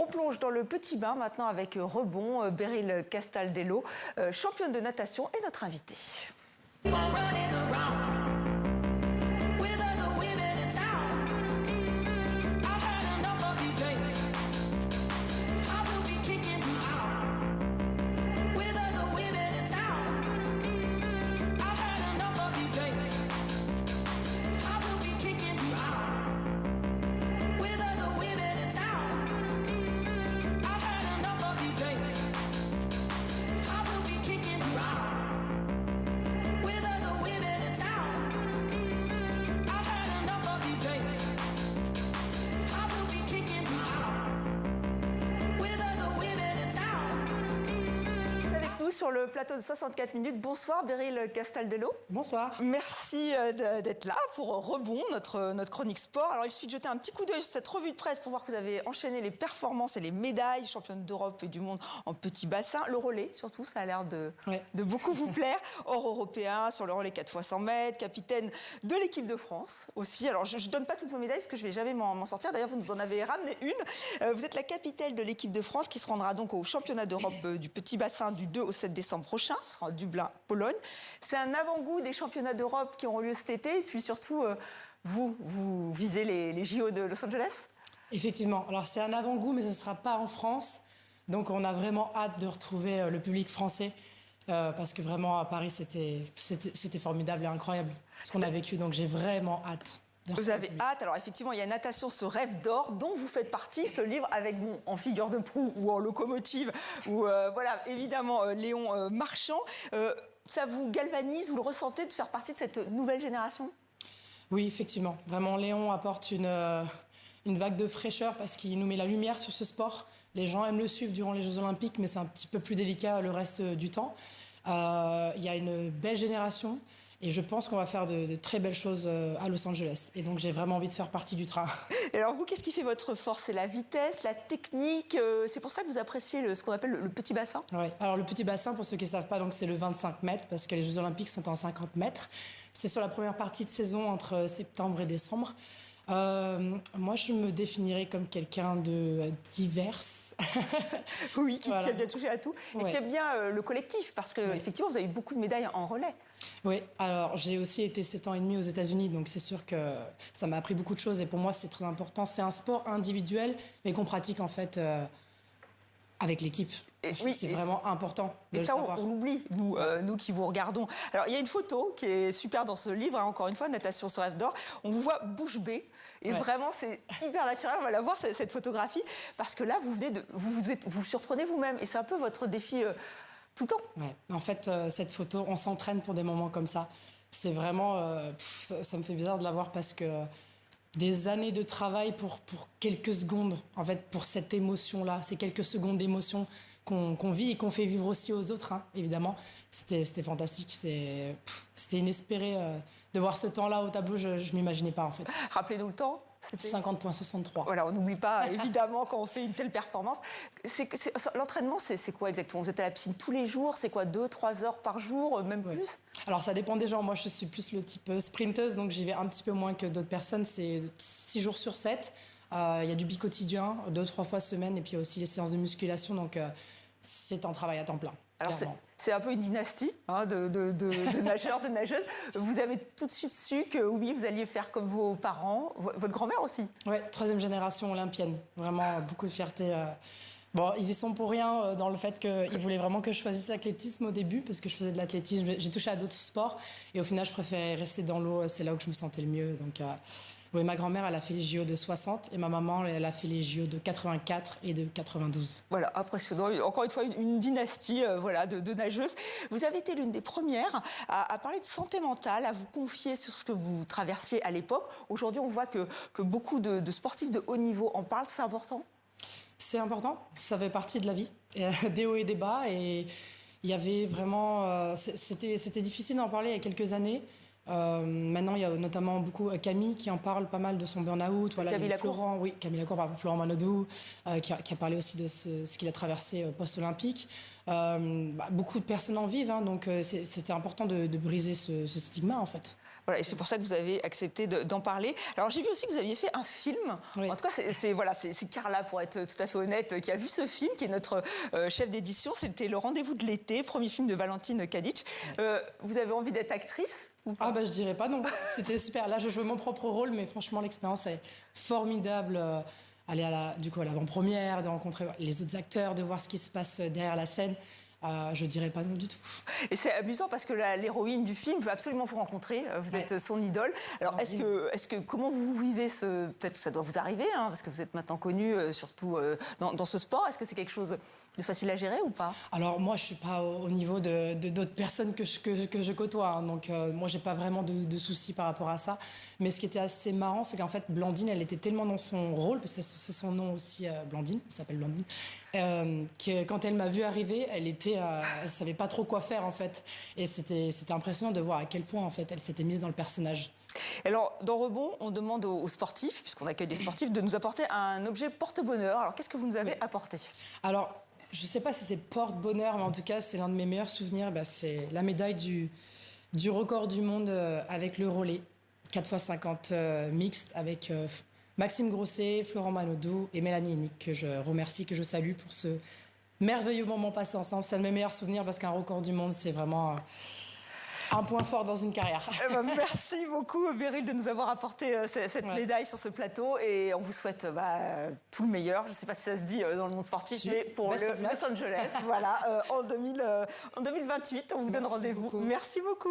On plonge dans le petit bain maintenant avec rebond. Beryl Castaldello, championne de natation, est notre invitée. Sur le plateau de 64 minutes. Bonsoir Beryl Castaldello. Bonsoir. Merci d'être là pour Rebond, notre chronique sport. Alors il suffit de jeter un petit coup d'œil sur cette revue de presse pour voir que vous avez enchaîné les performances et les médailles, championne d'Europe et du monde en petit bassin. Le relais surtout, ça a l'air de beaucoup vous plaire. Hors européen, sur le relais 4x100 mètres, capitaine de l'équipe de France aussi. Alors je ne donne pas toutes vos médailles parce que je ne vais jamais m'en sortir. D'ailleurs vous nous en avez ramené une. Vous êtes la capitaine de l'équipe de France qui se rendra donc au championnat d'Europe du petit bassin du 2 au 7 décembre prochain, ce sera à Dublin, Pologne. C'est un avant-goût des championnats d'Europe qui auront lieu cet été. Et puis surtout, vous visez les JO de Los Angeles? Effectivement. Alors c'est un avant-goût, mais ce ne sera pas en France. Donc on a vraiment hâte de retrouver le public français. Parce que vraiment, à Paris, c'était formidable et incroyable ce qu'on a vécu. Donc j'ai vraiment hâte. Vous avez hâte. Alors effectivement, il y a Natation, ce rêve d'or dont vous faites partie. Ce livre avec, en figure de proue ou en locomotive, ou voilà, évidemment, Léon Marchand. Ça vous galvanise, vous le ressentez de faire partie de cette nouvelle génération? Oui, effectivement. Vraiment, Léon apporte une vague de fraîcheur parce qu'il nous met la lumière sur ce sport. Les gens aiment le suivre durant les Jeux Olympiques, mais c'est un petit peu plus délicat le reste du temps. Il y a une belle génération. Et je pense qu'on va faire de très belles choses à Los Angeles. Et donc, j'ai vraiment envie de faire partie du train. Et alors, vous, qu'est-ce qui fait votre force? C'est la vitesse, la technique? C'est pour ça que vous appréciez ce qu'on appelle le petit bassin? Oui. Alors, le petit bassin, pour ceux qui ne savent pas, c'est le 25 mètres, parce que les Jeux Olympiques sont en 50 mètres. C'est sur la première partie de saison, entre septembre et décembre. Moi, je me définirais comme quelqu'un de divers. Oui, qui a bien touché à tout. Et qui aime bien le collectif, parce qu'effectivement, vous avez eu beaucoup de médailles en relais. Oui, alors j'ai aussi été 7 ans et demi aux États-Unis, donc c'est sûr que ça m'a appris beaucoup de choses et pour moi c'est très important. C'est un sport individuel, mais qu'on pratique en fait avec l'équipe. Oui, c'est vraiment important de le savoir. Et ça, on l'oublie, nous qui vous regardons. Alors, il y a une photo qui est super dans ce livre, encore une fois, Natation, ce rêve d'or. On vous voit bouche bée. Et vraiment, c'est hyper naturel. On va la voir, cette photographie. Parce que là, vous venez vous surprenez vous-même. Et c'est un peu votre défi tout le temps. Ouais. En fait, cette photo, on s'entraîne pour des moments comme ça. C'est vraiment... ça me fait bizarre de la voir parce que... Des années de travail pour quelques secondes, en fait, pour cette émotion-là. Ces quelques secondes d'émotion qu'on vit et qu'on fait vivre aussi aux autres, hein, évidemment. C'était fantastique. C'était inespéré de voir ce temps-là au tableau. Je ne m'imaginais pas, en fait. Rappelez-nous le temps. C'était 50,63. Voilà, on n'oublie pas, évidemment, quand on fait une telle performance. L'entraînement, c'est quoi exactement? Vous êtes à la piscine tous les jours? C'est quoi, 2-3 heures par jour, même plus? Alors, ça dépend des gens. Moi, je suis plus le type sprinteuse, donc j'y vais un petit peu moins que d'autres personnes. C'est 6 jours sur 7. Il y a du bi-quotidien, 2-3 fois semaine, et puis il y a aussi les séances de musculation. Donc, c'est un travail à temps plein. Alors c'est un peu une dynastie de nageurs, de nageuses. Vous avez tout de suite su que oui, vous alliez faire comme vos parents, votre grand-mère aussi. Oui, 3e génération olympienne. Vraiment beaucoup de fierté. Bon, ils y sont pour rien dans le fait qu'ils voulaient vraiment que je choisisse l'athlétisme au début, parce que je faisais de l'athlétisme. J'ai touché à d'autres sports et au final, je préférais rester dans l'eau. C'est là où je me sentais le mieux. Donc, oui, ma grand-mère, elle a fait les JO de 60 et ma maman, elle a fait les JO de 84 et de 92. Voilà, impressionnant. Encore une fois, une dynastie de nageuses. Vous avez été l'une des premières à parler de santé mentale, à vous confier sur ce que vous traversiez à l'époque. Aujourd'hui, on voit que beaucoup de sportifs de haut niveau en parlent. C'est important? C'est important. Ça fait partie de la vie. Des hauts et des bas. Et il y avait vraiment... c'était difficile d'en parler il y a quelques années. Maintenant, il y a notamment beaucoup Camille qui en parle pas mal de son burn-out. Voilà, Camille il y a Lacour. Florent, oui, Camille Lacour, pardon, Florent Manodou, qui a parlé aussi de ce qu'il a traversé post-olympique. Beaucoup de personnes en vivent, hein, donc c'était important de briser ce stigma, en fait. Voilà, et c'est pour ça que vous avez accepté d'en parler. Alors j'ai vu aussi que vous aviez fait un film. Oui. En tout cas, c'est Carla, pour être tout à fait honnête, qui a vu ce film, qui est notre chef d'édition. C'était Le Rendez-vous de l'été, premier film de Valentine Kadic. Vous avez envie d'être actrice ou pas? Ah bah je dirais pas non. C'était super. Là, je jouais mon propre rôle, mais franchement, l'expérience est formidable. Aller du coup, à l'avant-première, de rencontrer les autres acteurs, de voir ce qui se passe derrière la scène. Je dirais pas non du tout. Et c'est amusant parce que l'héroïne du film veut absolument vous rencontrer. Vous êtes son idole. Alors, comment vous vivez peut-être que ça doit vous arriver, hein, parce que vous êtes maintenant connue, surtout dans ce sport. Est-ce que c'est quelque chose de facile à gérer ou pas? Alors moi, je suis pas au niveau de d'autres personnes que je côtoie, hein, donc moi, j'ai pas vraiment de soucis par rapport à ça. Mais ce qui était assez marrant, c'est qu'en fait, Blandine, elle était tellement dans son rôle, parce que c'est son nom aussi, Blandine, elle s'appelle Blandine, que quand elle m'a vue arriver, elle savait pas trop quoi faire en fait. Et c'était impressionnant de voir à quel point en fait elle s'était mise dans le personnage. Alors, dans Rebond, on demande aux sportifs, puisqu'on accueille des sportifs, de nous apporter un objet porte-bonheur. Alors, qu'est-ce que vous nous avez apporté? Alors, je sais pas si c'est porte-bonheur, mais en tout cas, c'est l'un de mes meilleurs souvenirs. C'est la médaille du record du monde avec le relais, 4x50 mixte, avec Maxime Grosset, Florent Manodou et Mélanie Hennick, que je remercie, que je salue pour ce merveilleux moment passé ensemble. C'est un de mes meilleurs souvenirs parce qu'un record du monde, c'est vraiment un point fort dans une carrière. Merci beaucoup, Beryl, de nous avoir apporté cette médaille sur ce plateau. Et on vous souhaite tout le meilleur. Je ne sais pas si ça se dit dans le monde sportif, mais pour Los Angeles, voilà, en 2028, on vous donne rendez-vous. Merci beaucoup.